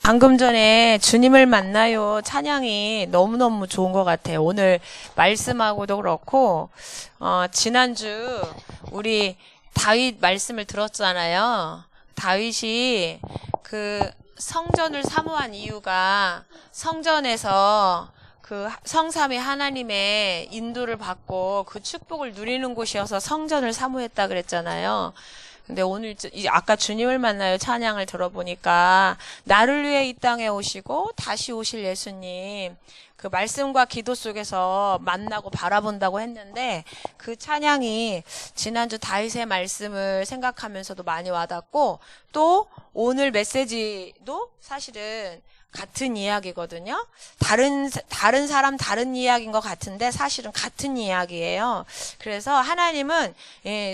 방금 전에 주님을 만나요 찬양이 너무너무 좋은 것 같아요. 오늘 말씀하고도 그렇고 지난주 우리 다윗 말씀을 들었잖아요. 다윗이 그 성전을 사모한 이유가 성전에서 그 성삼위 하나님의 인도를 받고 그 축복을 누리는 곳이어서 성전을 사모했다 그랬잖아요. 근데 오늘 아까 주님을 만나요 찬양을 들어보니까 나를 위해 이 땅에 오시고 다시 오실 예수님 그 말씀과 기도 속에서 만나고 바라본다고 했는데 그 찬양이 지난주 다윗의 말씀을 생각하면서도 많이 와닿고 또 오늘 메시지도 사실은 같은 이야기거든요. 다른 사람 다른 이야기인 것 같은데 사실은 같은 이야기예요. 그래서 하나님은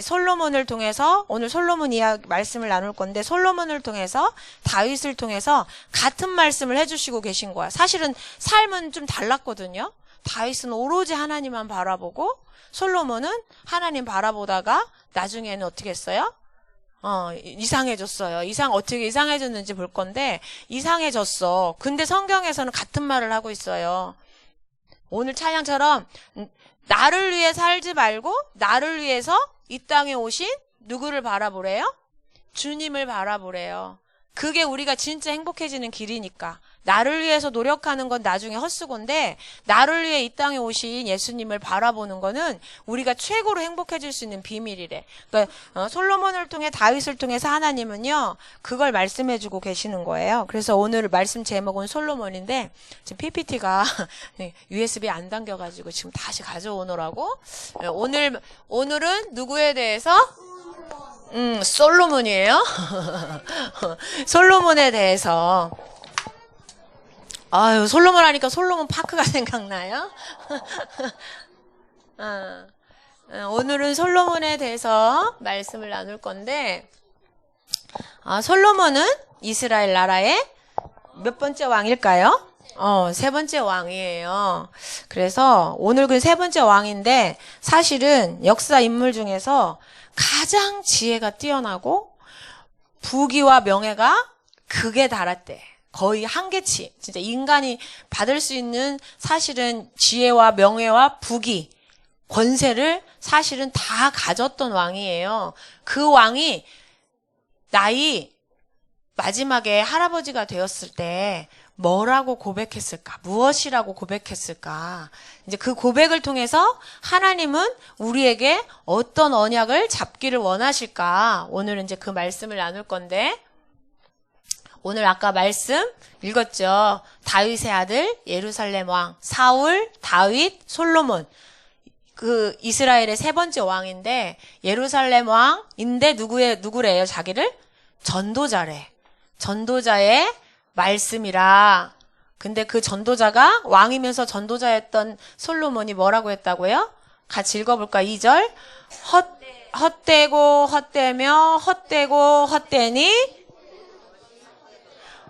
솔로몬을 통해서 오늘 솔로몬 말씀을 나눌 건데 솔로몬을 통해서 다윗을 통해서 같은 말씀을 해주시고 계신 거야. 사실은 삶은 좀 달랐거든요. 다윗은 오로지 하나님만 바라보고 솔로몬은 하나님 바라보다가 나중에는 어떻게 했어요? 이상해졌어요. 어떻게 이상해졌는지 볼 건데, 이상해졌어. 근데 성경에서는 같은 말을 하고 있어요. 오늘 찬양처럼, 나를 위해 살지 말고, 나를 위해서 이 땅에 오신 누구를 바라보래요? 주님을 바라보래요. 그게 우리가 진짜 행복해지는 길이니까. 나를 위해서 노력하는 건 나중에 헛수고인데 나를 위해 이 땅에 오신 예수님을 바라보는 거는 우리가 최고로 행복해질 수 있는 비밀이래. 그러니까 솔로몬을 통해 다윗을 통해서 하나님은요 그걸 말씀해주고 계시는 거예요. 그래서 오늘 말씀 제목은 솔로몬인데 지금 PPT가 USB 안 당겨가지고 지금 다시 가져오느라고 오늘은 누구에 대해서? 솔로몬이에요. 솔로몬에 대해서. 아유, 솔로몬 하니까 솔로몬 파크가 생각나요? 오늘은 솔로몬에 대해서 말씀을 나눌 건데, 솔로몬은 이스라엘 나라의 몇 번째 왕일까요? 세 번째 왕이에요. 그래서 오늘 그 세 번째 왕인데, 사실은 역사 인물 중에서 가장 지혜가 뛰어나고, 부귀와 명예가 극에 달했대. 거의 한계치. 진짜 인간이 받을 수 있는 사실은 지혜와 명예와 부귀, 권세를 사실은 다 가졌던 왕이에요. 그 왕이 나이 마지막에 할아버지가 되었을 때 뭐라고 고백했을까? 무엇이라고 고백했을까? 이제 그 고백을 통해서 하나님은 우리에게 어떤 언약을 잡기를 원하실까? 오늘은 이제 그 말씀을 나눌 건데, 오늘 아까 말씀 읽었죠. 다윗의 아들 예루살렘 왕 사울, 다윗, 솔로몬. 그 이스라엘의 세 번째 왕인데 예루살렘 왕인데 누구래요? 자기를 전도자래. 전도자의 말씀이라. 근데 그 전도자가 왕이면서 전도자였던 솔로몬이 뭐라고 했다고요? 같이 읽어볼까? 2절. 헛되고 헛되며 헛되고 헛되니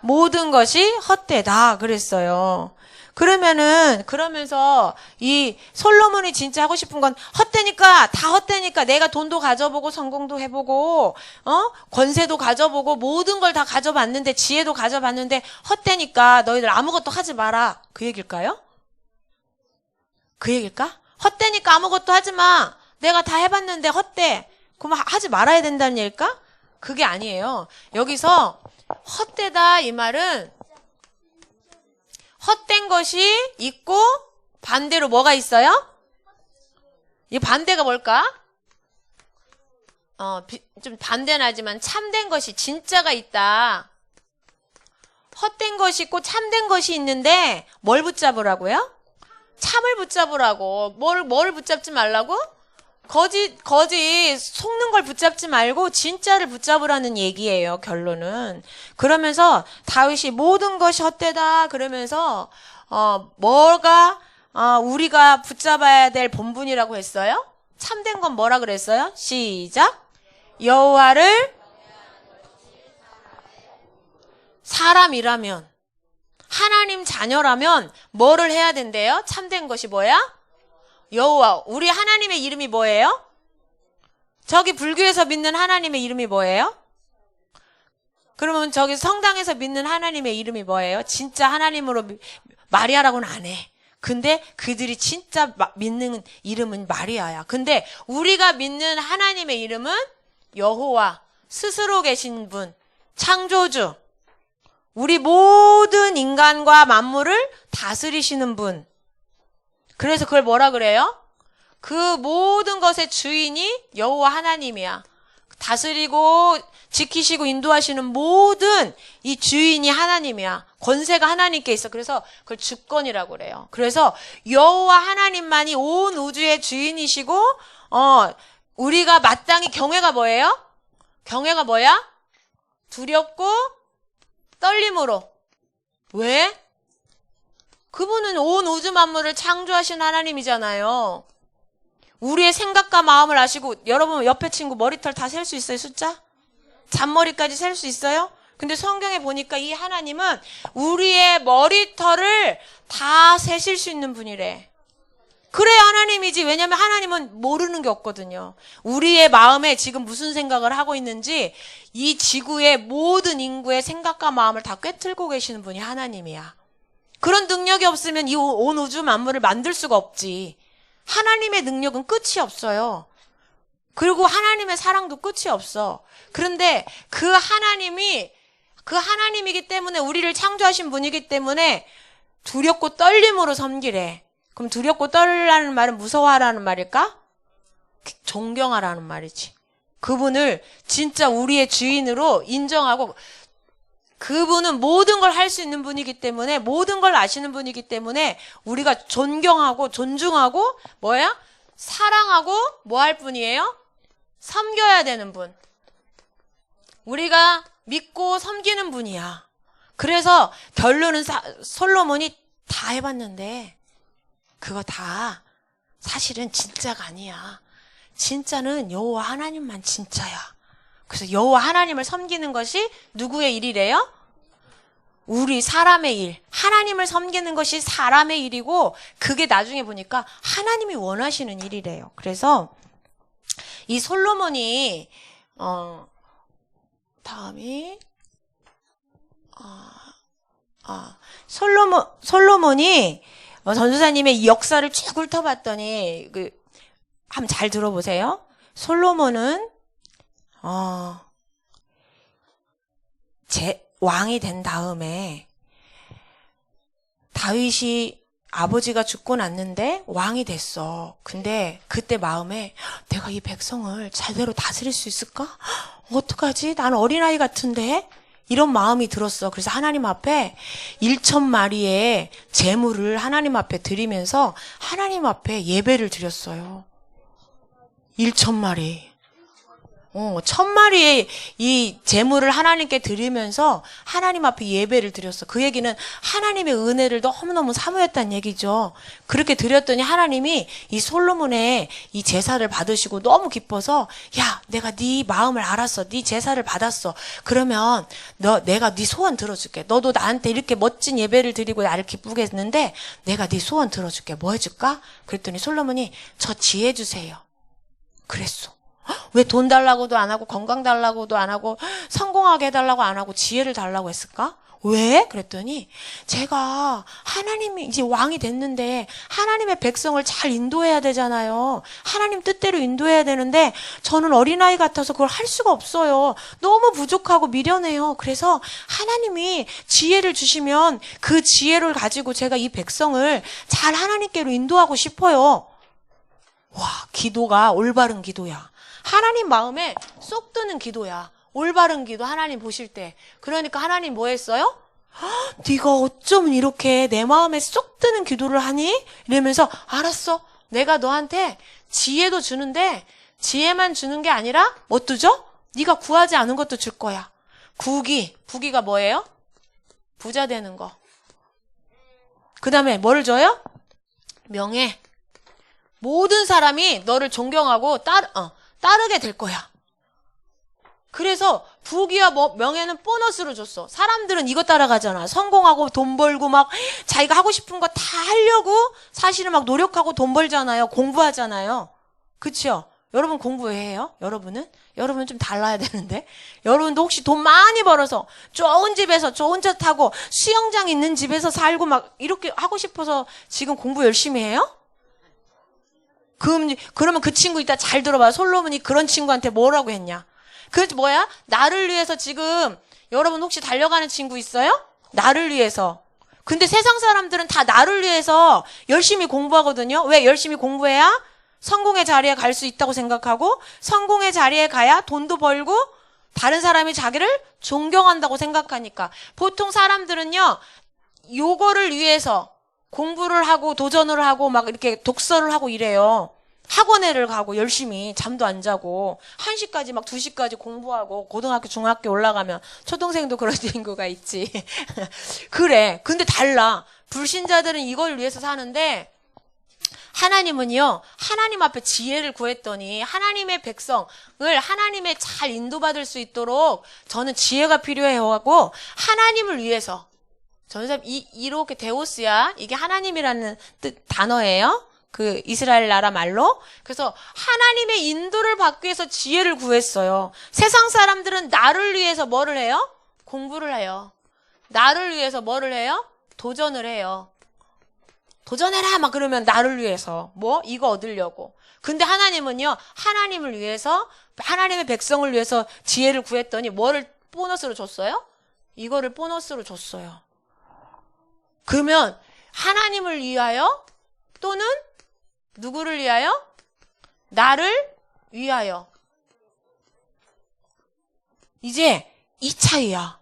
모든 것이 헛되다 그랬어요. 그러면서 이 솔로몬이 진짜 하고 싶은 건 헛되니까 다 헛되니까 내가 돈도 가져보고 성공도 해보고 권세도 가져보고 모든 걸 다 가져봤는데 지혜도 가져봤는데 헛되니까 너희들 아무것도 하지 마라. 그 얘기일까요? 그 얘기일까? 헛되니까 아무것도 하지 마. 내가 다 해봤는데 헛돼. 그럼 하지 말아야 된다는 얘기일까? 그게 아니에요. 여기서 헛되다 이 말은 헛된 것이 있고 반대로 뭐가 있어요? 이 반대가 뭘까? 좀 반대는 하지만 참된 것이 진짜가 있다. 헛된 것이 있고 참된 것이 있는데 뭘 붙잡으라고요? 참을 붙잡으라고. 뭘 붙잡지 말라고? 거짓 속는 걸 붙잡지 말고 진짜를 붙잡으라는 얘기예요. 결론은. 그러면서 다윗이 모든 것이 헛되다 그러면서 우리가 붙잡아야 될 본분이라고 했어요? 참된 건 뭐라 그랬어요? 시작. 여호와를 사람이라면 하나님 자녀라면 뭐를 해야 된대요? 참된 것이 뭐야? 여호와. 우리 하나님의 이름이 뭐예요? 저기 불교에서 믿는 하나님의 이름이 뭐예요? 그러면 저기 성당에서 믿는 하나님의 이름이 뭐예요? 진짜 하나님으로 마리아라고는 안 해. 근데 그들이 진짜 믿는 이름은 마리아야. 근데 우리가 믿는 하나님의 이름은 여호와, 스스로 계신 분, 창조주, 우리 모든 인간과 만물을 다스리시는 분. 그래서 그걸 뭐라 그래요? 그 모든 것의 주인이 여호와 하나님이야. 다스리고 지키시고 인도하시는 모든 이 주인이 하나님이야. 권세가 하나님께 있어. 그래서 그걸 주권이라고 그래요. 그래서 여호와 하나님만이 온 우주의 주인이시고 우리가 마땅히 경외가 뭐예요? 경외가 뭐야? 두렵고 떨림으로. 왜? 그분은 온 우주 만물을 창조하신 하나님이잖아요. 우리의 생각과 마음을 아시고, 여러분 옆에 친구 머리털 다 셀 수 있어요? 숫자? 잔머리까지 셀 수 있어요? 근데 성경에 보니까 이 하나님은 우리의 머리털을 다 세실 수 있는 분이래. 그래야 하나님이지. 왜냐면 하나님은 모르는 게 없거든요. 우리의 마음에 지금 무슨 생각을 하고 있는지 이 지구의 모든 인구의 생각과 마음을 다 꿰뚫고 계시는 분이 하나님이야. 그런 능력이 없으면 이 온 우주 만물을 만들 수가 없지. 하나님의 능력은 끝이 없어요. 그리고 하나님의 사랑도 끝이 없어. 그런데 그 하나님이기 때문에 우리를 창조하신 분이기 때문에 두렵고 떨림으로 섬기래. 그럼 두렵고 떨라는 말은 무서워하라는 말일까? 존경하라는 말이지. 그분을 진짜 우리의 주인으로 인정하고 그분은 모든 걸 할 수 있는 분이기 때문에 모든 걸 아시는 분이기 때문에 우리가 존경하고 존중하고 뭐야? 사랑하고 뭐 할 분이에요? 섬겨야 되는 분. 우리가 믿고 섬기는 분이야. 그래서 결론은 솔로몬이 다 해봤는데 그거 다 사실은 진짜가 아니야. 진짜는 여호와 하나님만 진짜야. 그래서 여호와 하나님을 섬기는 것이 누구의 일이래요? 우리 사람의 일. 하나님을 섬기는 것이 사람의 일이고 그게 나중에 보니까 하나님이 원하시는 일이래요. 그래서 이 솔로몬이 다음이 솔로몬이 전도사님의 이 역사를 쭉 훑어봤더니 한번 잘 들어보세요. 솔로몬은 왕이 된 다음에 다윗이 아버지가 죽고 났는데 왕이 됐어. 근데 그때 마음에 내가 이 백성을 제대로 다스릴 수 있을까? 어떡하지? 난 어린아이 같은데? 이런 마음이 들었어. 그래서 하나님 앞에 1,000마리의 제물을 하나님 앞에 드리면서 하나님 앞에 예배를 드렸어요. 1,000마리. 1,000마리의 이 제물을 하나님께 드리면서 하나님 앞에 예배를 드렸어. 그 얘기는 하나님의 은혜를 너무너무 사모했다는 얘기죠. 그렇게 드렸더니 하나님이 이 솔로몬의 이 제사를 받으시고 너무 기뻐서 야, 내가 네 마음을 알았어. 네 제사를 받았어. 그러면 내가 네 소원 들어줄게. 너도 나한테 이렇게 멋진 예배를 드리고 나를 기쁘게 했는데 내가 네 소원 들어줄게. 뭐 해줄까? 그랬더니 솔로몬이 저 지혜 주세요. 그랬어. 왜 돈 달라고도 안 하고 건강 달라고도 안 하고 성공하게 해달라고 안 하고 지혜를 달라고 했을까? 왜? 그랬더니 제가 하나님이 이제 왕이 됐는데 하나님의 백성을 잘 인도해야 되잖아요. 하나님 뜻대로 인도해야 되는데 저는 어린아이 같아서 그걸 할 수가 없어요. 너무 부족하고 미련해요. 그래서 하나님이 지혜를 주시면 그 지혜를 가지고 제가 이 백성을 잘 하나님께로 인도하고 싶어요. 와, 기도가 올바른 기도야. 하나님 마음에 쏙 드는 기도야. 올바른 기도 하나님 보실 때. 그러니까 하나님 뭐 했어요? 네가 어쩌면 이렇게 내 마음에 쏙 드는 기도를 하니? 이러면서 알았어. 내가 너한테 지혜도 주는데 지혜만 주는 게 아니라 뭐 주죠? 네가 구하지 않은 것도 줄 거야. 부귀가 뭐예요? 부자 되는 거. 그 다음에 뭐를 줘요? 명예. 모든 사람이 너를 존경하고 따르게 될 거야. 그래서 부귀와 명예는 보너스로 줬어. 사람들은 이거 따라가잖아. 성공하고 돈 벌고 막 자기가 하고 싶은 거 다 하려고 사실은 막 노력하고 돈 벌잖아요. 공부하잖아요. 그렇죠? 여러분 공부해요? 여러분은? 여러분 좀 달라야 되는데. 여러분도 혹시 돈 많이 벌어서 좋은 집에서 좋은 차 타고 수영장 있는 집에서 살고 막 이렇게 하고 싶어서 지금 공부 열심히 해요? 그러면 그 친구 이따 잘 들어봐. 솔로몬이 그런 친구한테 뭐라고 했냐? 그 뭐야? 나를 위해서 지금 여러분 혹시 달려가는 친구 있어요? 나를 위해서. 근데 세상 사람들은 다 나를 위해서 열심히 공부하거든요. 왜 열심히 공부해야? 성공의 자리에 갈 수 있다고 생각하고 성공의 자리에 가야 돈도 벌고 다른 사람이 자기를 존경한다고 생각하니까. 보통 사람들은요, 요거를 위해서 공부를 하고 도전을 하고 막 이렇게 독서를 하고 이래요. 학원에를 가고 열심히 잠도 안 자고 1시까지 막 2시까지 공부하고 고등학교 중학교 올라가면 초등생도 그런 친구가 있지. 그래. 근데 달라. 불신자들은 이걸 위해서 사는데 하나님은요, 하나님 앞에 지혜를 구했더니 하나님의 백성을 하나님의 잘 인도받을 수 있도록 저는 지혜가 필요해요 하고 하나님을 위해서 저는 이렇게 데오스야, 이게 하나님이라는 단어예요. 그 이스라엘 나라 말로. 그래서 하나님의 인도를 받기 위해서 지혜를 구했어요. 세상 사람들은 나를 위해서 뭐를 해요? 공부를 해요. 나를 위해서 뭐를 해요? 도전을 해요. 도전해라 막 그러면 나를 위해서 뭐 이거 얻으려고. 근데 하나님은요, 하나님을 위해서 하나님의 백성을 위해서 지혜를 구했더니 뭐를 보너스로 줬어요? 이거를 보너스로 줬어요. 그러면 하나님을 위하여 또는 누구를 위하여? 나를 위하여. 이제 이 차이야.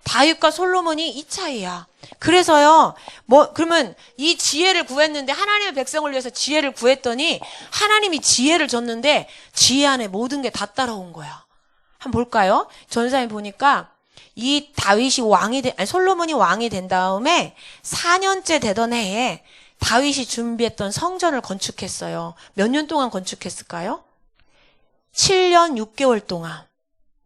다윗과 솔로몬이 이 차이야. 그래서요, 그러면 이 지혜를 구했는데, 하나님의 백성을 위해서 지혜를 구했더니, 하나님이 지혜를 줬는데, 지혜 안에 모든 게 다 따라온 거야. 한번 볼까요? 전사에 보니까, 이 다윗이 솔로몬이 왕이 된 다음에, 4년째 되던 해에, 다윗이 준비했던 성전을 건축했어요. 몇 년 동안 건축했을까요? 7년 6개월 동안.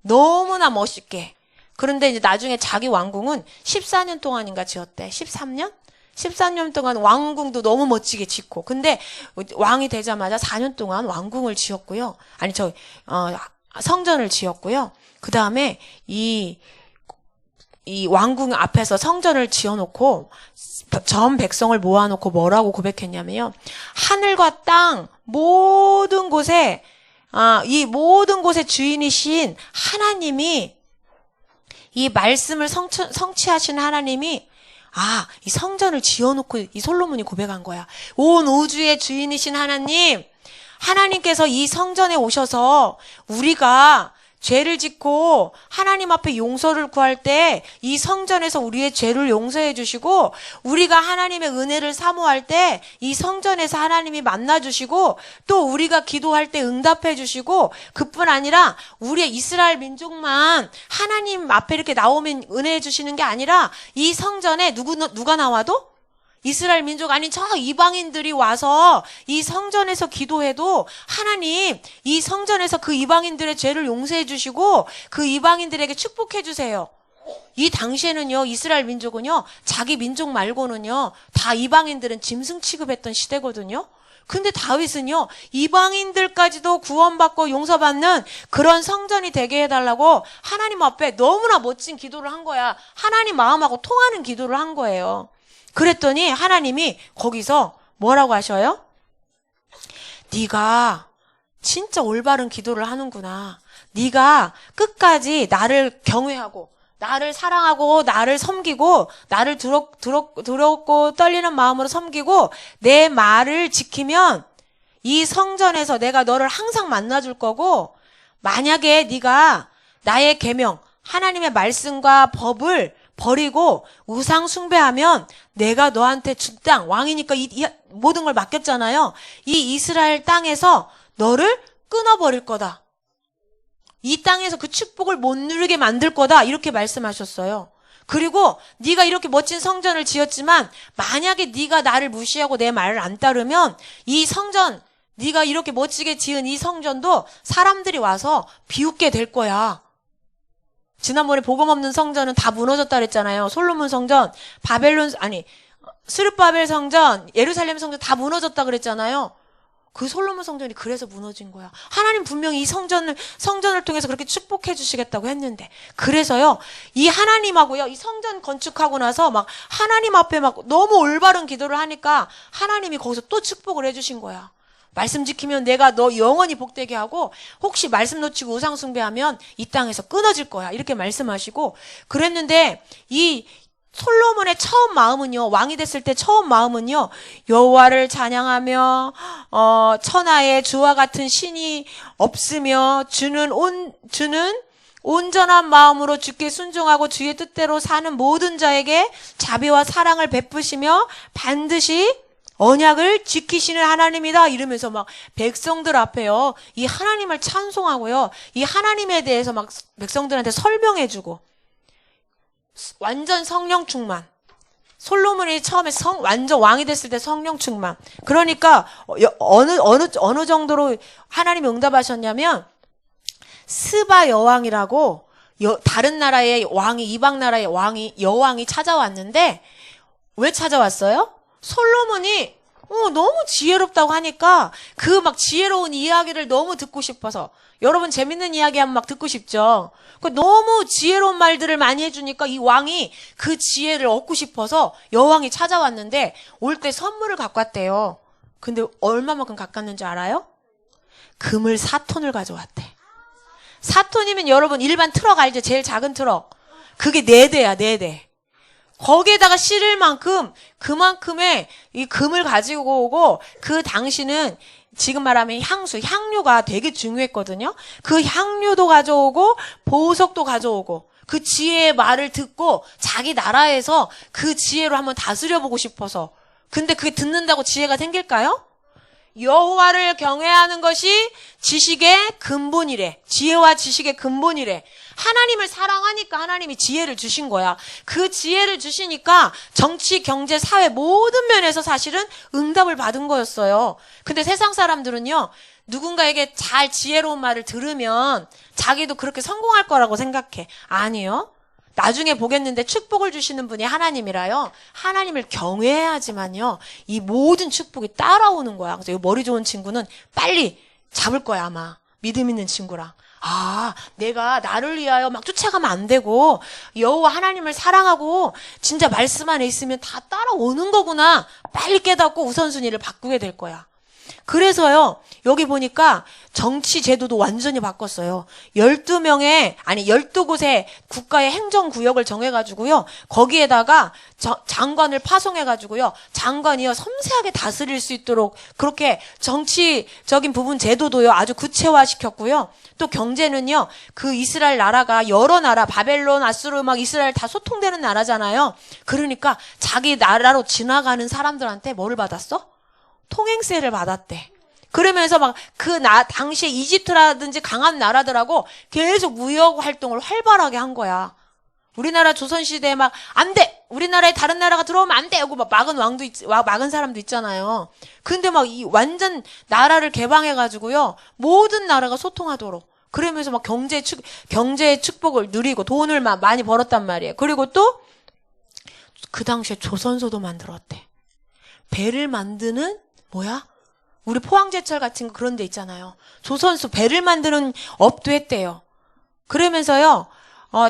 너무나 멋있게. 그런데 이제 나중에 자기 왕궁은 14년 동안인가 지었대. 13년? 13년 동안 왕궁도 너무 멋지게 짓고. 근데 왕이 되자마자 4년 동안 왕궁을 지었고요. 성전을 지었고요. 그 다음에 이 왕궁 앞에서 성전을 지어놓고 전 백성을 모아놓고 뭐라고 고백했냐면요. 하늘과 땅 모든 곳에 이 모든 곳의 주인이신 하나님이 이 말씀을 성취하신 하나님이 이 성전을 지어놓고 이 솔로몬이 고백한 거야. 온 우주의 주인이신 하나님께서 이 성전에 오셔서 우리가 죄를 짓고 하나님 앞에 용서를 구할 때 이 성전에서 우리의 죄를 용서해 주시고 우리가 하나님의 은혜를 사모할 때 이 성전에서 하나님이 만나 주시고 또 우리가 기도할 때 응답해 주시고 그뿐 아니라 우리의 이스라엘 민족만 하나님 앞에 이렇게 나오면 은혜해 주시는 게 아니라 이 성전에 누가 나와도 이스라엘 민족 아닌 저 이방인들이 와서 이 성전에서 기도해도 하나님 이 성전에서 그 이방인들의 죄를 용서해 주시고 그 이방인들에게 축복해 주세요. 이 당시에는요, 이스라엘 민족은요, 자기 민족 말고는요, 다 이방인들은 짐승 취급했던 시대거든요. 근데 다윗은요, 이방인들까지도 구원받고 용서받는 그런 성전이 되게 해달라고 하나님 앞에 너무나 멋진 기도를 한 거야. 하나님 마음하고 통하는 기도를 한 거예요. 그랬더니 하나님이 거기서 뭐라고 하셔요? 네가 진짜 올바른 기도를 하는구나. 네가 끝까지 나를 경외하고 나를 사랑하고 나를 섬기고 나를 두렵고 떨리는 마음으로 섬기고 내 말을 지키면 이 성전에서 내가 너를 항상 만나줄 거고 만약에 네가 나의 계명 하나님의 말씀과 법을 버리고 우상 숭배하면 내가 너한테 준 땅, 왕이니까 이 모든 걸 맡겼잖아요. 이 이스라엘 땅에서 너를 끊어버릴 거다. 이 땅에서 그 축복을 못 누리게 만들 거다. 이렇게 말씀하셨어요. 그리고 네가 이렇게 멋진 성전을 지었지만 만약에 네가 나를 무시하고 내 말을 안 따르면 이 성전, 네가 이렇게 멋지게 지은 이 성전도 사람들이 와서 비웃게 될 거야. 지난번에 복음 없는 성전은 다 무너졌다 그랬잖아요. 솔로몬 성전, 스룹바벨 성전, 예루살렘 성전 다 무너졌다 그랬잖아요. 그 솔로몬 성전이 그래서 무너진 거야. 하나님 분명히 이 성전을 통해서 그렇게 축복해 주시겠다고 했는데. 그래서요, 이 하나님하고요, 이 성전 건축하고 나서 막 하나님 앞에 막 너무 올바른 기도를 하니까 하나님이 거기서 또 축복을 해 주신 거야. 말씀 지키면 내가 너 영원히 복되게 하고, 혹시 말씀 놓치고 우상 숭배하면 이 땅에서 끊어질 거야. 이렇게 말씀하시고 그랬는데, 이 솔로몬의 처음 마음은요, 왕이 됐을 때 처음 마음은요, 여호와를 찬양하며 천하에 주와 같은 신이 없으며 주는 온전한 마음으로 주께 순종하고 주의 뜻대로 사는 모든 자에게 자비와 사랑을 베푸시며 반드시 언약을 지키시는 하나님이다 이러면서 막 백성들 앞에요, 이 하나님을 찬송하고요, 이 하나님에 대해서 막 백성들한테 설명해주고, 완전 성령 충만. 솔로몬이 처음에 완전 왕이 됐을 때 성령 충만. 그러니까 어느 정도로 하나님이 응답하셨냐면, 스바 여왕이라고 다른 나라의 왕이, 이방 나라의 왕이, 여왕이 찾아왔는데, 왜 찾아왔어요? 솔로몬이 너무 지혜롭다고 하니까 그 막 지혜로운 이야기를 너무 듣고 싶어서. 여러분 재밌는 이야기 하면 막 듣고 싶죠. 너무 지혜로운 말들을 많이 해주니까 이 왕이 그 지혜를 얻고 싶어서 여왕이 찾아왔는데, 올 때 선물을 갖고 왔대요. 근데 얼마만큼 갖고 왔는지 알아요? 금을 4톤을 가져왔대. 4톤이면 여러분 일반 트럭 알죠? 제일 작은 트럭. 그게 4대야, 4대. 거기에다가 실을 만큼 그만큼의 이 금을 가지고 오고, 그 당시는 지금 말하면 향료가 되게 중요했거든요. 그 향료도 가져오고 보석도 가져오고, 그 지혜의 말을 듣고 자기 나라에서 그 지혜로 한번 다스려보고 싶어서. 근데 그게 듣는다고 지혜가 생길까요? 여호와를 경외하는 것이 지식의 근본이래. 지혜와 지식의 근본이래. 하나님을 사랑하니까 하나님이 지혜를 주신 거야. 그 지혜를 주시니까 정치, 경제, 사회 모든 면에서 사실은 응답을 받은 거였어요. 근데 세상 사람들은요, 누군가에게 잘 지혜로운 말을 들으면 자기도 그렇게 성공할 거라고 생각해. 아니요. 나중에 보겠는데 축복을 주시는 분이 하나님이라요. 하나님을 경외해야지만요, 이 모든 축복이 따라오는 거야. 그래서 이 머리 좋은 친구는 빨리 잡을 거야, 아마. 믿음 있는 친구랑. 내가 나를 위하여 막 쫓아가면 안 되고, 여호와 하나님을 사랑하고 진짜 말씀 안에 있으면 다 따라오는 거구나. 빨리 깨닫고 우선순위를 바꾸게 될 거야. 그래서요, 여기 보니까 정치 제도도 완전히 바꿨어요. 12곳의 국가의 행정구역을 정해가지고요, 거기에다가 장관을 파송해가지고요, 장관이요, 섬세하게 다스릴 수 있도록 그렇게 정치적인 부분 제도도요, 아주 구체화시켰고요. 또 경제는요, 그 이스라엘 나라가 여러 나라, 바벨론, 아수르, 막 이스라엘 다 소통되는 나라잖아요. 그러니까 자기 나라로 지나가는 사람들한테 뭐를 받았어? 통행세를 받았대. 그러면서 막 당시에 이집트라든지 강한 나라들하고 계속 무역 활동을 활발하게 한 거야. 우리나라 조선시대에 막 안 돼! 우리나라에 다른 나라가 들어오면 안 돼! 하고 막 막은 사람도 있잖아요. 근데 막 완전 나라를 개방해가지고요, 모든 나라가 소통하도록. 그러면서 막 경제의 축복을 누리고 돈을 많이 벌었단 말이에요. 그리고 또 그 당시에 조선소도 만들었대. 배를 만드는 우리 포항제철 같은 거 그런 데 있잖아요. 조선소 배를 만드는 업도 했대요. 그러면서요,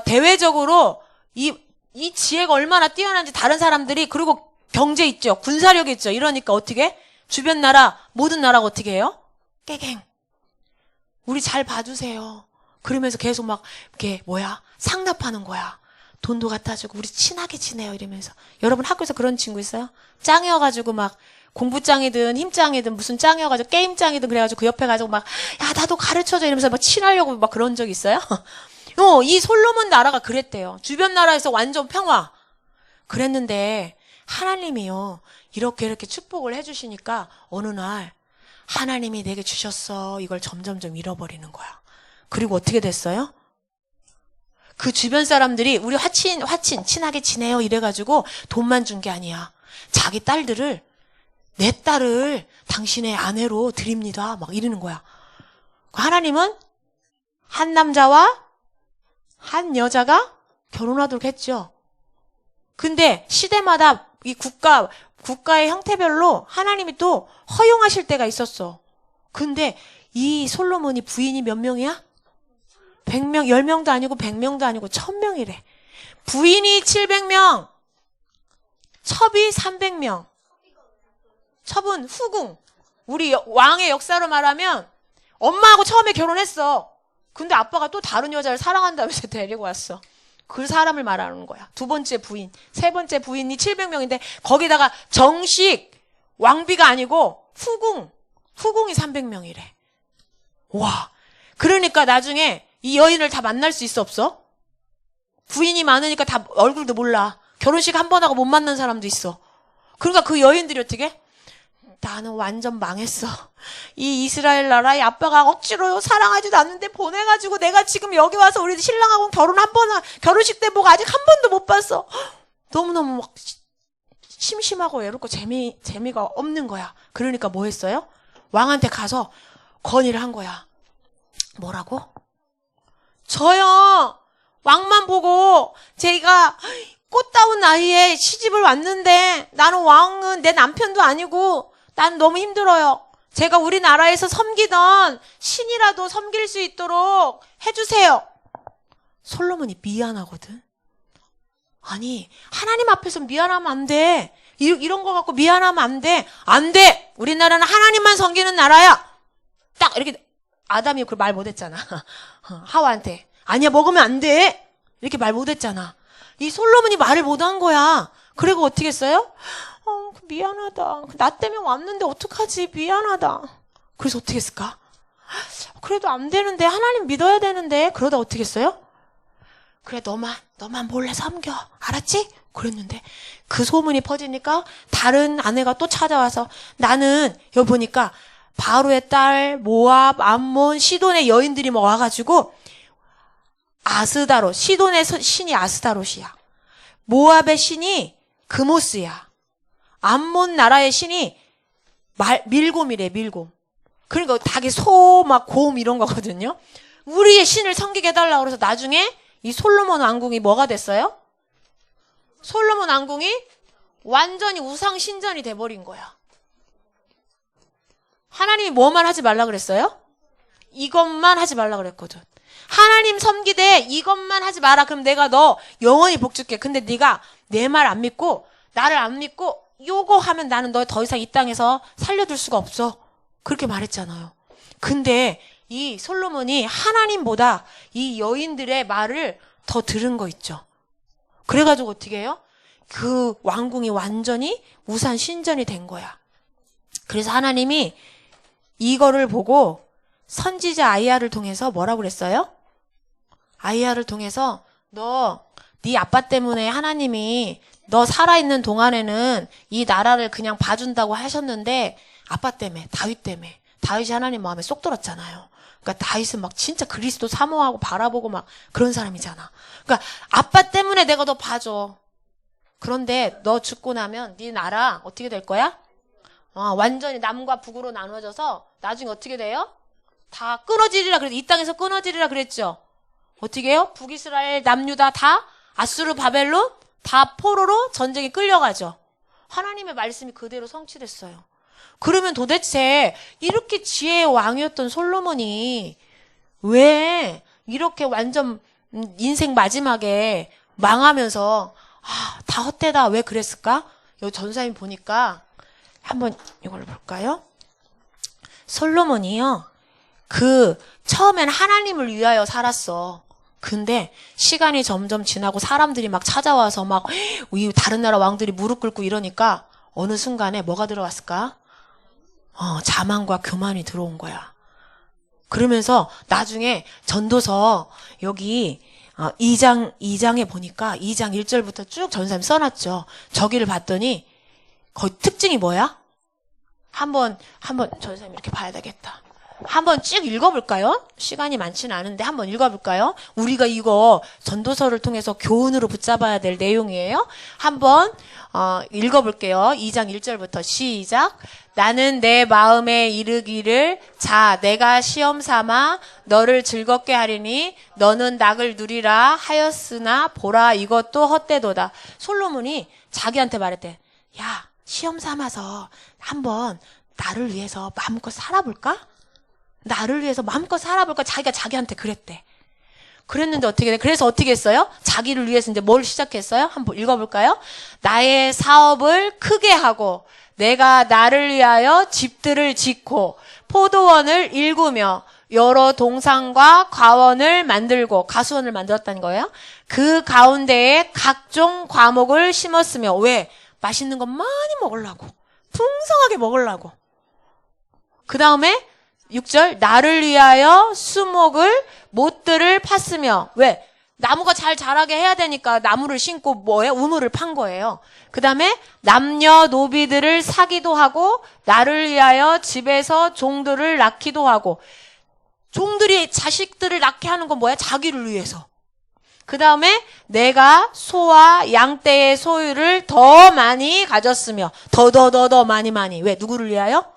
대외적으로 이 지혜가 얼마나 뛰어난지 다른 사람들이, 그리고 경제 있죠, 군사력 있죠. 이러니까 어떻게? 주변 나라, 모든 나라가 어떻게 해요? 깨갱. 우리 잘 봐주세요. 그러면서 계속 막 이렇게 상납하는 거야. 돈도 갖다 주고 우리 친하게 지내요 이러면서. 여러분 학교에서 그런 친구 있어요? 짱이어가지고 막 공부짱이든 힘짱이든 무슨 짱이어가지고 게임짱이든 그래가지고 그 옆에 가지고 막, 야, 나도 가르쳐줘 이러면서 막 친하려고 막 그런 적 있어요? 이 솔로몬 나라가 그랬대요. 주변 나라에서 완전 평화. 그랬는데 하나님이요, 이렇게 축복을 해주시니까 어느 날 하나님이 내게 주셨어, 이걸 점점점 잃어버리는 거야. 그리고 어떻게 됐어요? 그 주변 사람들이 우리 화친 친하게 지내요 이래가지고 돈만 준 게 아니야. 자기 딸들을, 내 딸을 당신의 아내로 드립니다 막 이러는 거야. 하나님은 한 남자와 한 여자가 결혼하도록 했죠. 근데 시대마다 이 국가의 형태별로 하나님이 또 허용하실 때가 있었어. 근데 이 솔로몬이 부인이 몇 명이야? 100명, 10명도 아니고 100명도 아니고 1000명이래. 부인이 700명, 첩이 300명. 첩은 후궁. 우리 왕의 역사로 말하면 엄마하고 처음에 결혼했어. 근데 아빠가 또 다른 여자를 사랑한다면서 데리고 왔어. 그 사람을 말하는 거야. 두 번째 부인, 세 번째 부인이 700명인데 거기다가 정식 왕비가 아니고 후궁이 300명이래. 와, 그러니까 나중에 이 여인을 다 만날 수 있어 없어? 부인이 많으니까 다 얼굴도 몰라. 결혼식 한 번 하고 못 만난 사람도 있어. 그러니까 그 여인들이 어떻게? 나는 완전 망했어. 이 이스라엘 나라에 아빠가 억지로 사랑하지도 않는데 보내가지고 내가 지금 여기 와서 우리 신랑하고 결혼식 때 보고 아직 한 번도 못 봤어. 너무너무 막 심심하고 외롭고 재미가 없는 거야. 그러니까 뭐 했어요? 왕한테 가서 건의를 한 거야. 뭐라고? 저요, 왕만 보고 제가 꽃다운 나이에 시집을 왔는데 나는 왕은 내 남편도 아니고 난 너무 힘들어요. 제가 우리나라에서 섬기던 신이라도 섬길 수 있도록 해주세요. 솔로몬이 미안하거든. 아니, 하나님 앞에서 미안하면 안 돼. 이런 거 갖고 미안하면 안 돼. 안 돼. 우리나라는 하나님만 섬기는 나라야. 딱 이렇게 아담이 그 말 못했잖아. 하와한테. 아니야, 먹으면 안 돼. 이렇게 말 못했잖아. 이 솔로몬이 말을 못한 거야. 그리고 어떻게 했어요? 미안하다. 나 때문에 왔는데 어떡하지? 미안하다. 그래서 어떻게 했을까? 그래도 안 되는데, 하나님 믿어야 되는데. 그러다 어떻게 했어요? 그래, 너만 몰래 섬겨. 알았지? 그랬는데 그 소문이 퍼지니까 다른 아내가 또 찾아와서 나는 여기 보니까 바로의 딸, 모압, 암몬, 시돈의 여인들이 뭐 와가지고 아스다롯, 시돈의 신이 아스다롯이야. 모압의 신이 그모스야. 암몬 나라의 신이 밀곰이래, 밀곰. 그러니까 닭이 소, 막 곰 이런 거거든요. 우리의 신을 섬기게 해달라고 그래서 나중에 이 솔로몬 왕궁이 뭐가 됐어요? 솔로몬 왕궁이 완전히 우상 신전이 돼버린 거야. 하나님이 뭐만 하지 말라 그랬어요? 이것만 하지 말라 그랬거든. 하나님 섬기되 이것만 하지 마라. 그럼 내가 너 영원히 복 줄게. 근데 네가 내 말 안 믿고 나를 안 믿고 요거 하면 나는 너 더 이상 이 땅에서 살려둘 수가 없어. 그렇게 말했잖아요. 근데 이 솔로몬이 하나님보다 이 여인들의 말을 더 들은 거 있죠. 그래가지고 어떻게 해요? 그 왕궁이 완전히 우상 신전이 된 거야. 그래서 하나님이 이거를 보고 선지자 아이야를 통해서 뭐라고 그랬어요? 아이야를 통해서 네 아빠 때문에 하나님이 너 살아있는 동안에는 이 나라를 그냥 봐준다고 하셨는데 아빠 때문에, 다윗 때문에. 다윗이 하나님 마음에 쏙 들었잖아요. 그러니까 다윗은 막 진짜 그리스도 사모하고 바라보고 막 그런 사람이잖아. 그러니까 아빠 때문에 내가 너 봐줘. 그런데 너 죽고 나면 네 나라 어떻게 될 거야? 완전히 남과 북으로 나눠져서 나중에 어떻게 돼요? 다 끊어지리라 그랬죠. 이 땅에서 끊어지리라 그랬죠. 어떻게 해요? 북이스라엘, 남유다 다 아수르, 바벨론 다 포로로 전쟁에 끌려가죠. 하나님의 말씀이 그대로 성취됐어요. 그러면 도대체 이렇게 지혜의 왕이었던 솔로몬이 왜 이렇게 완전 인생 마지막에 망하면서 다 헛되다 왜 그랬을까? 여기 전사님 보니까 한번 이걸 볼까요? 솔로몬이요. 처음엔 하나님을 위하여 살았어. 근데 시간이 점점 지나고 사람들이 막 찾아와서 막 다른 나라 왕들이 무릎 꿇고 이러니까 어느 순간에 뭐가 들어왔을까? 자만과 교만이 들어온 거야. 그러면서 나중에 전도서 여기 2장에 보니까 2장 1절부터 쭉 전사님 써놨죠. 저기를 봤더니 거의 특징이 뭐야? 한번 전사님 이렇게 봐야 되겠다. 한번 쭉 읽어볼까요? 시간이 많지는 않은데 한번 읽어볼까요? 우리가 이거 전도서를 통해서 교훈으로 붙잡아야 될 내용이에요. 한번 읽어볼게요. 2장 1절부터 시작. 나는 내 마음에 이르기를 자 내가 시험 삼아 너를 즐겁게 하리니 너는 낙을 누리라 하였으나 보라 이것도 헛되도다. 솔로몬이 자기한테 말했대. 야 시험 삼아서 한번 나를 위해서 마음껏 살아볼까? 나를 위해서 마음껏 살아볼까? 자기가 자기한테 그랬대. 그랬는데 어떻게 돼? 그래서 어떻게 했어요? 자기를 위해서 이제 뭘 시작했어요? 한번 읽어볼까요? 나의 사업을 크게 하고 내가 나를 위하여 집들을 짓고 포도원을 일구며 여러 동산과 과원을 만들고 가수원을 만들었다는 거예요. 그 가운데에 각종 과목을 심었으며 왜? 맛있는 거 많이 먹으려고. 풍성하게 먹으려고. 그 다음에 6절 나를 위하여 수목을 못들을 팠으며 왜? 나무가 잘 자라게 해야 되니까 나무를 심고 뭐예요? 우물을 판 거예요. 그 다음에 남녀노비들을 사기도 하고 나를 위하여 집에서 종들을 낳기도 하고 종들이 자식들을 낳게 하는 건 뭐야? 자기를 위해서. 그 다음에 내가 소와 양떼의 소유를 더 많이 가졌으며 더 많이 왜? 누구를 위하여?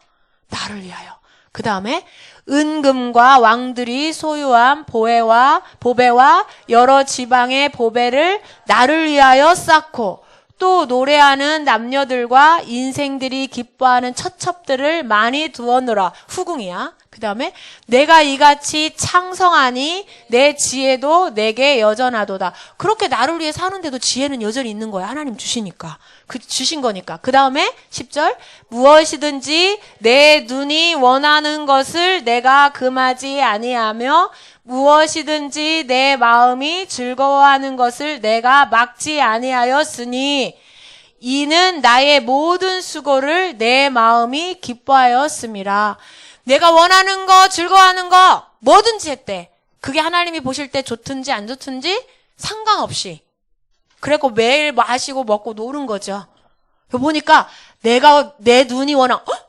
나를 위하여. 그 다음에 은금과 왕들이 소유한 보배와 여러 지방의 보배를 나를 위하여 쌓고 또 노래하는 남녀들과 인생들이 기뻐하는 처첩들을 많이 두었노라. 후궁이야. 그 다음에 내가 이같이 창성하니 내 지혜도 내게 여전하도다. 그렇게 나를 위해 사는데도 지혜는 여전히 있는 거야. 하나님 주시니까. 주신 거니까. 그 다음에 10절 무엇이든지 내 눈이 원하는 것을 내가 금하지 아니하며 무엇이든지 내 마음이 즐거워하는 것을 내가 막지 아니하였으니 이는 나의 모든 수고를 내 마음이 기뻐하였음이라. 내가 원하는 거, 즐거워하는 거 뭐든지 했대. 그게 하나님이 보실 때 좋든지 안 좋든지 상관없이. 그래고 매일 마시고 먹고 노는 거죠. 보니까 내가 내 눈이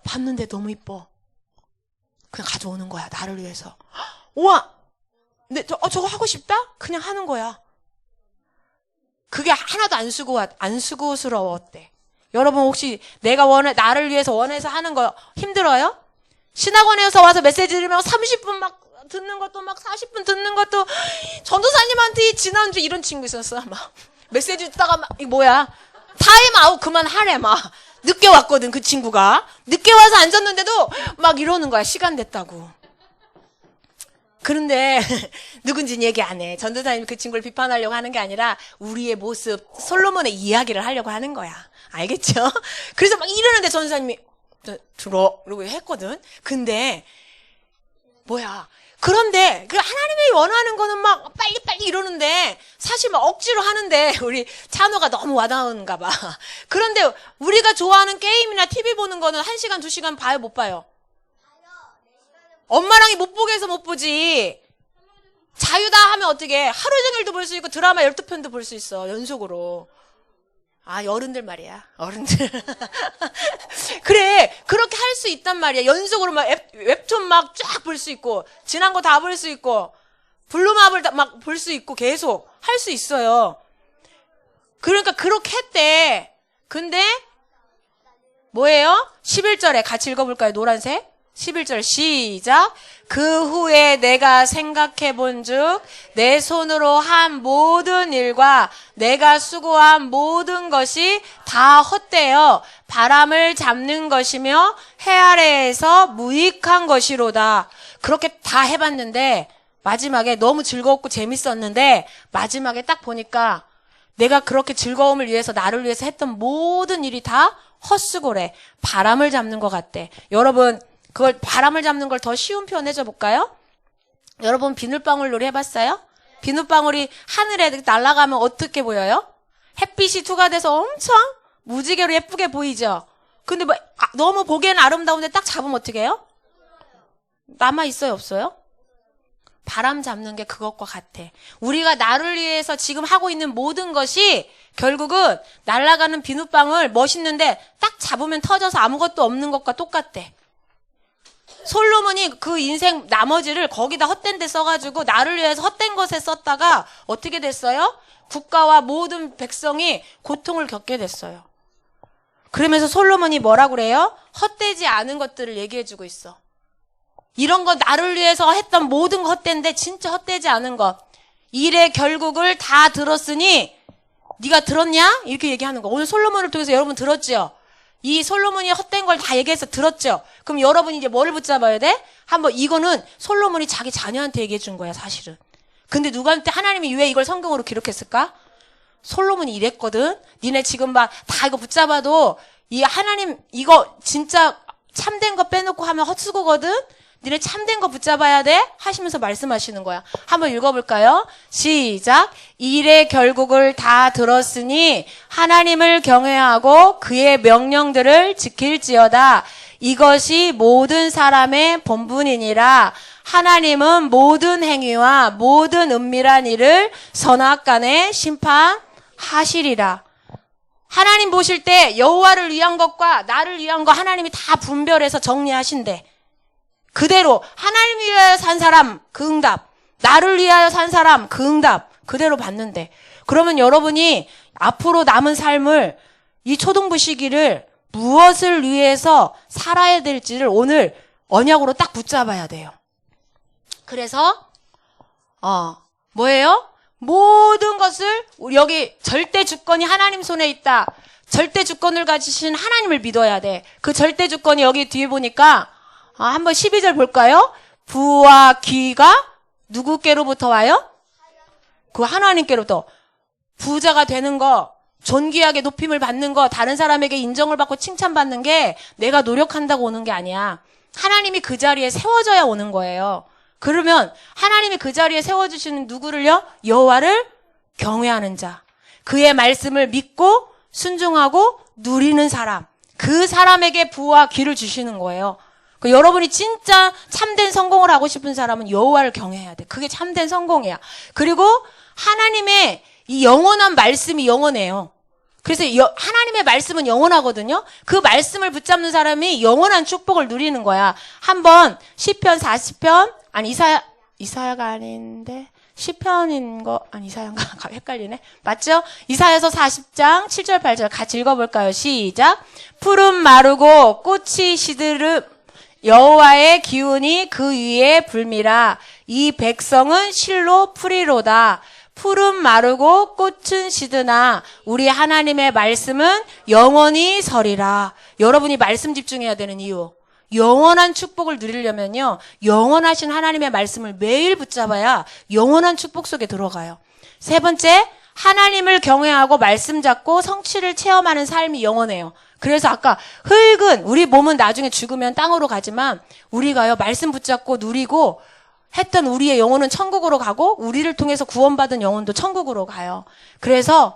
봤는데 너무 이뻐. 그냥 가져오는 거야. 나를 위해서. 우와! 근데 저거 하고 싶다? 그냥 하는 거야. 그게 하나도 안 수고스러웠대. 여러분 혹시 나를 위해서 원해서 하는 거 힘들어요? 신학원에서 와서 메시지 들으면 30분 막 듣는 것도 막 40분 듣는 것도 전도사님한테 지난주 이런 친구 있었어. 막 메시지 듣다가 막 뭐야 타임아웃 그만하래 막 늦게 왔거든 그 친구가. 늦게 와서 앉았는데도 막 이러는 거야. 시간 됐다고. 그런데 누군지는 얘기 안 해. 전도사님이 그 친구를 비판하려고 하는 게 아니라 우리의 모습 솔로몬의 이야기를 하려고 하는 거야. 알겠죠? 그래서 막 이러는데 전도사님이 들어 그러고 했거든. 근데 그런데 그 하나님이 원하는 거는 막 빨리 이러는데 사실 막 억지로 하는데 우리 찬호가 너무 와닿은가 봐. 그런데 우리가 좋아하는 게임이나 TV 보는 거는 1시간 2시간 봐요 못 봐요? 엄마랑이 못 보게 해서 못 보지. 자유다 하면 어떻게 하루 종일도 볼 수 있고 드라마 12편도 볼 수 있어 연속으로. 어른들 말이야. 어른들. 그래. 그렇게 할 수 있단 말이야. 연속으로 막 웹툰 막 쫙 볼 수 있고, 지난 거 다 볼 수 있고, 블루마블 막 볼 수 있고, 계속 할 수 있어요. 그러니까 그렇게 했대. 근데, 뭐예요? 11절에 같이 읽어볼까요? 노란색. 11절 시작. 그 후에 내가 생각해 본즉 내 손으로 한 모든 일과 내가 수고한 모든 것이 다 헛되어 바람을 잡는 것이며 해 아래에서 무익한 것이로다. 그렇게 다 해봤는데 마지막에 너무 즐거웠고 재밌었는데 마지막에 딱 보니까 내가 그렇게 즐거움을 위해서 나를 위해서 했던 모든 일이 다 헛수고래. 바람을 잡는 것 같대. 여러분 그걸 바람을 잡는 걸 더 쉬운 표현 해줘 볼까요? 여러분 비눗방울 놀이 해봤어요? 비눗방울이 하늘에 날아가면 어떻게 보여요? 햇빛이 투과돼서 엄청 무지개로 예쁘게 보이죠? 근데 너무 보기에는 아름다운데 딱 잡으면 어떻게 해요? 남아있어요 없어요? 바람 잡는 게 그것과 같아. 우리가 나를 위해서 지금 하고 있는 모든 것이 결국은 날아가는 비눗방울 멋있는데 딱 잡으면 터져서 아무것도 없는 것과 똑같대. 솔로몬이 그 인생 나머지를 거기다 헛된 데 써가지고 나를 위해서 헛된 것에 썼다가 어떻게 됐어요? 국가와 모든 백성이 고통을 겪게 됐어요. 그러면서 솔로몬이 뭐라고 그래요? 헛되지 않은 것들을 얘기해주고 있어. 이런 거 나를 위해서 했던 모든 거 헛된데 진짜 헛되지 않은 것. 일의 결국을 다 들었으니 네가 들었냐? 이렇게 얘기하는 거. 오늘 솔로몬을 통해서 여러분 들었죠? 이 솔로몬이 헛된 걸 다 얘기해서 들었죠? 그럼 여러분이 이제 뭐를 붙잡아야 돼? 한번 이거는 솔로몬이 자기 자녀한테 얘기해 준 거야, 사실은. 근데 누구한테 하나님이 왜 이걸 성경으로 기록했을까? 솔로몬이 이랬거든. 니네 지금 막 다 이거 붙잡아도 이 하나님 이거 진짜 참된 거 빼놓고 하면 헛수고거든. 니네 참된 거 붙잡아야 돼 하시면서 말씀하시는 거야. 한번 읽어볼까요? 시작. 일의 결국을 다 들었으니 하나님을 경외하고 그의 명령들을 지킬지어다. 이것이 모든 사람의 본분이니라. 하나님은 모든 행위와 모든 은밀한 일을 선악간에 심판하시리라. 하나님 보실 때 여호와를 위한 것과 나를 위한 거 하나님이 다 분별해서 정리하신대. 그대로 하나님을 위하여 산 사람 그 응답, 나를 위하여 산 사람 그 응답 그대로 받는데, 그러면 여러분이 앞으로 남은 삶을 이 초등부 시기를 무엇을 위해서 살아야 될지를 오늘 언약으로 딱 붙잡아야 돼요. 그래서 뭐예요? 모든 것을 여기 절대 주권이 하나님 손에 있다. 절대 주권을 가지신 하나님을 믿어야 돼. 그 절대 주권이 여기 뒤에 보니까 한번 12절 볼까요? 부와 귀가 누구께로부터 와요? 그 하나님께로부터. 부자가 되는 거, 존귀하게 높임을 받는 거, 다른 사람에게 인정을 받고 칭찬받는 게 내가 노력한다고 오는 게 아니야. 하나님이 그 자리에 세워져야 오는 거예요. 그러면 하나님이 그 자리에 세워주시는 누구를요? 여호와를 경외하는 자. 그의 말씀을 믿고 순종하고 누리는 사람. 그 사람에게 부와 귀를 주시는 거예요. 여러분이 진짜 참된 성공을 하고 싶은 사람은 여호와를 경외해야 돼. 그게 참된 성공이야. 그리고 하나님의 이 영원한 말씀이 영원해요. 그래서 하나님의 말씀은 영원하거든요. 그 말씀을 붙잡는 사람이 영원한 축복을 누리는 거야. 한번 시편 40편 아니 이사야가 아닌데 시편인 거 아니 이사야인가 헷갈리네. 맞죠? 이사야서 40장 7절 8절 같이 읽어볼까요? 시작. 푸른 마르고 꽃이 시드름 여호와의 기운이 그 위에 불미라. 이 백성은 실로 풀이로다. 푸른 마르고 꽃은 시드나 우리 하나님의 말씀은 영원히 서리라. 여러분이 말씀 집중해야 되는 이유. 영원한 축복을 누리려면요, 영원하신 하나님의 말씀을 매일 붙잡아야 영원한 축복 속에 들어가요. 세 번째, 하나님을 경외하고 말씀 잡고 성취를 체험하는 삶이 영원해요. 그래서 아까 흙은 우리 몸은 나중에 죽으면 땅으로 가지만 우리가요 말씀 붙잡고 누리고 했던 우리의 영혼은 천국으로 가고 우리를 통해서 구원받은 영혼도 천국으로 가요. 그래서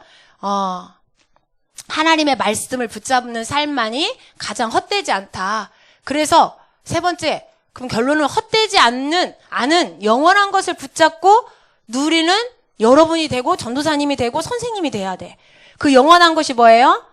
하나님의 말씀을 붙잡는 삶만이 가장 헛되지 않다. 그래서 세 번째, 그럼 결론은 헛되지 않는 영원한 것을 붙잡고 누리는 여러분이 되고 전도사님이 되고 선생님이 돼야 돼. 그 영원한 것이 뭐예요?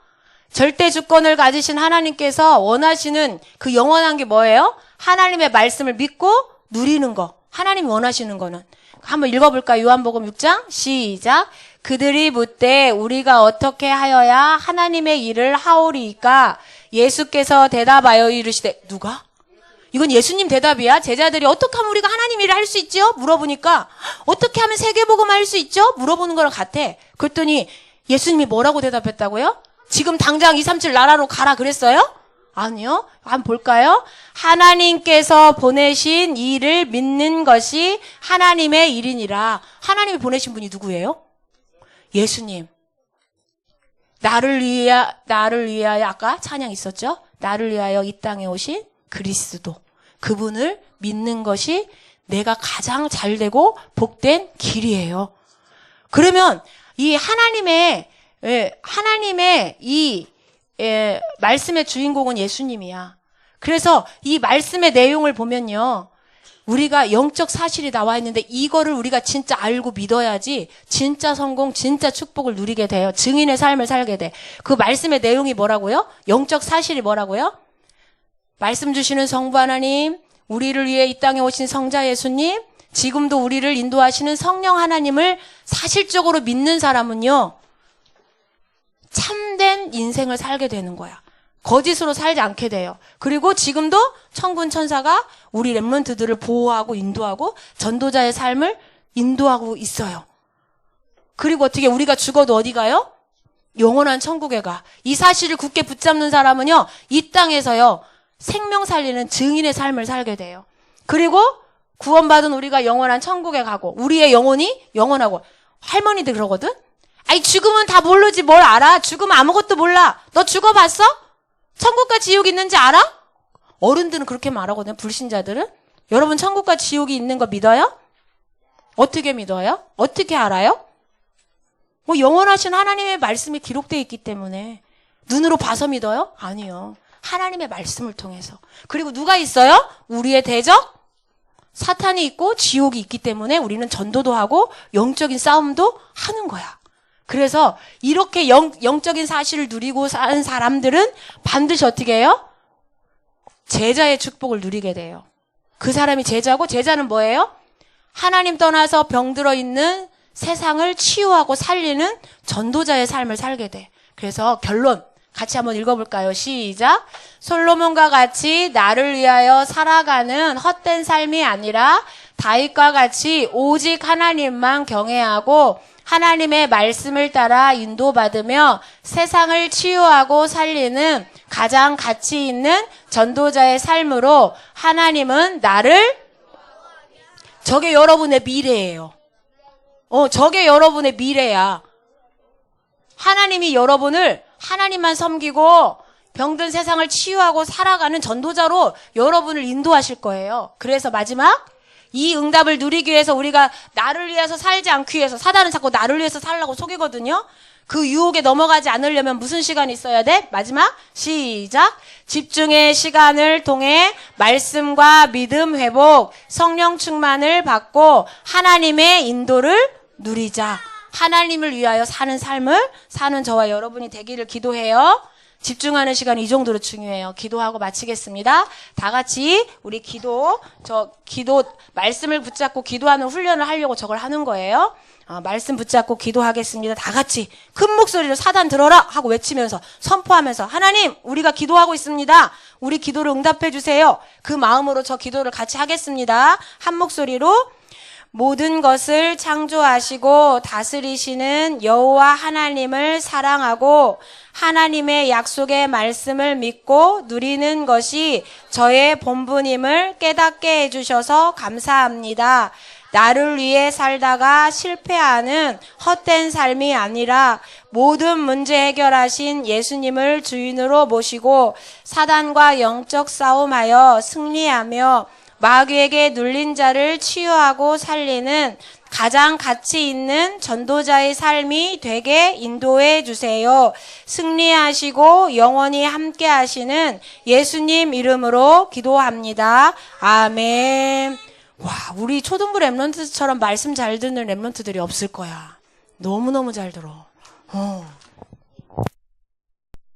절대 주권을 가지신 하나님께서 원하시는 그 영원한 게 뭐예요? 하나님의 말씀을 믿고 누리는 거. 하나님이 원하시는 거는. 한번 읽어볼까요? 요한복음 6장 시작. 그들이 묻되 우리가 어떻게 하여야 하나님의 일을 하오리이까? 예수께서 대답하여 이르시되 누가? 이건 예수님 대답이야. 제자들이 어떻게 하면 우리가 하나님 일을 할 수 있죠? 물어보니까 어떻게 하면 세계복음 할 수 있죠? 물어보는 거랑 같아. 그랬더니 예수님이 뭐라고 대답했다고요? 지금 당장 237 나라로 가라 그랬어요? 아니요. 한번 볼까요? 하나님께서 보내신 일을 믿는 것이 하나님의 일이니라. 하나님이 보내신 분이 누구예요? 예수님. 나를 위하여 아까 찬양 있었죠? 나를 위하여 이 땅에 오신 그리스도. 그분을 믿는 것이 내가 가장 잘되고 복된 길이에요. 그러면 이 하나님의 이 말씀의 주인공은 예수님이야. 그래서 이 말씀의 내용을 보면요, 우리가 영적 사실이 나와 있는데 이거를 우리가 진짜 알고 믿어야지 진짜 성공, 진짜 축복을 누리게 돼요. 증인의 삶을 살게 돼. 그 말씀의 내용이 뭐라고요? 영적 사실이 뭐라고요? 말씀 주시는 성부 하나님, 우리를 위해 이 땅에 오신 성자 예수님, 지금도 우리를 인도하시는 성령 하나님을 사실적으로 믿는 사람은요, 참된 인생을 살게 되는 거야. 거짓으로 살지 않게 돼요. 그리고 지금도 천군 천사가 우리 렘넌트들을 보호하고 인도하고 전도자의 삶을 인도하고 있어요. 그리고 어떻게 우리가 죽어도 어디 가요? 영원한 천국에 가. 이 사실을 굳게 붙잡는 사람은요, 이 땅에서요, 생명 살리는 증인의 삶을 살게 돼요. 그리고 구원받은 우리가 영원한 천국에 가고, 우리의 영혼이 영원하고. 할머니들 그러거든? 아이, 죽으면 다 모르지 뭘 알아? 죽으면 아무것도 몰라. 너 죽어봤어? 천국과 지옥 있는지 알아? 어른들은 그렇게 말하거든요, 불신자들은. 여러분, 천국과 지옥이 있는 거 믿어요? 어떻게 믿어요? 어떻게 알아요? 뭐 영원하신 하나님의 말씀이 기록되어 있기 때문에. 눈으로 봐서 믿어요? 아니요. 하나님의 말씀을 통해서. 그리고 누가 있어요? 우리의 대적? 사탄이 있고 지옥이 있기 때문에 우리는 전도도 하고 영적인 싸움도 하는 거야. 그래서 이렇게 영적인 사실을 누리고 사는 사람들은 반드시 어떻게 해요? 제자의 축복을 누리게 돼요. 그 사람이 제자고, 제자는 뭐예요? 하나님 떠나서 병들어 있는 세상을 치유하고 살리는 전도자의 삶을 살게 돼. 그래서 결론 같이 한번 읽어볼까요? 시작. 솔로몬과 같이 나를 위하여 살아가는 헛된 삶이 아니라 다윗과 같이 오직 하나님만 경외하고 하나님의 말씀을 따라 인도받으며 세상을 치유하고 살리는 가장 가치 있는 전도자의 삶으로 하나님은 나를, 저게 여러분의 미래예요. 저게 여러분의 미래야. 하나님이 여러분을 하나님만 섬기고 병든 세상을 치유하고 살아가는 전도자로 여러분을 인도하실 거예요. 그래서 마지막, 이 응답을 누리기 위해서 우리가 나를 위해서 살지 않기 위해서, 사단은 자꾸 나를 위해서 살라고 속이거든요. 그 유혹에 넘어가지 않으려면 무슨 시간이 있어야 돼? 마지막, 시작. 집중의 시간을 통해 말씀과 믿음 회복, 성령 충만을 받고 하나님의 인도를 누리자. 하나님을 위하여 사는 삶을 사는 저와 여러분이 되기를 기도해요. 집중하는 시간이 이 정도로 중요해요. 기도하고 마치겠습니다. 다 같이 우리 기도 말씀을 붙잡고 기도하는 훈련을 하려고 저걸 하는 거예요. 말씀 붙잡고 기도하겠습니다. 다 같이 큰 목소리로 사단 들어라 하고 외치면서 선포하면서, 하나님, 우리가 기도하고 있습니다. 우리 기도를 응답해 주세요. 그 마음으로 저 기도를 같이 하겠습니다. 한 목소리로. 모든 것을 창조하시고 다스리시는 여호와 하나님을 사랑하고 하나님의 약속의 말씀을 믿고 누리는 것이 저의 본분임을 깨닫게 해주셔서 감사합니다. 나를 위해 살다가 실패하는 헛된 삶이 아니라 모든 문제 해결하신 예수님을 주인으로 모시고 사단과 영적 싸움하여 승리하며 마귀에게 눌린 자를 치유하고 살리는 가장 가치 있는 전도자의 삶이 되게 인도해 주세요. 승리하시고 영원히 함께 하시는 예수님 이름으로 기도합니다. 아멘. 와, 우리 초등부 랩런트처럼 말씀 잘 듣는 랩런트들이 없을 거야. 너무너무 잘 들어.